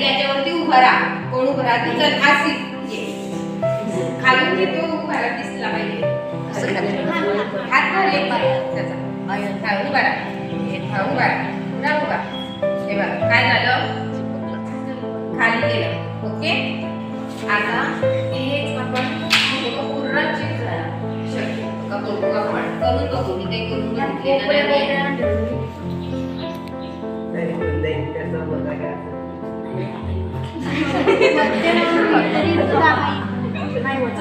याच्यावरती उभा राहा. कोण उभा राहते? चल आसिफ ये. खालून घे तो उभा राहा दिसला पाहिजे. हात भरले त्याचा. हा उभा राहा. हा उभा राहा. पुन्हा उभा. हे बघा काय झालं? खाली गेलं. ओके. आता हेच आपण पूर्ण चेक करा. शक्य का बघू आपण करून बघू. मी काही करून बघितलेलं नाही. नाही होत.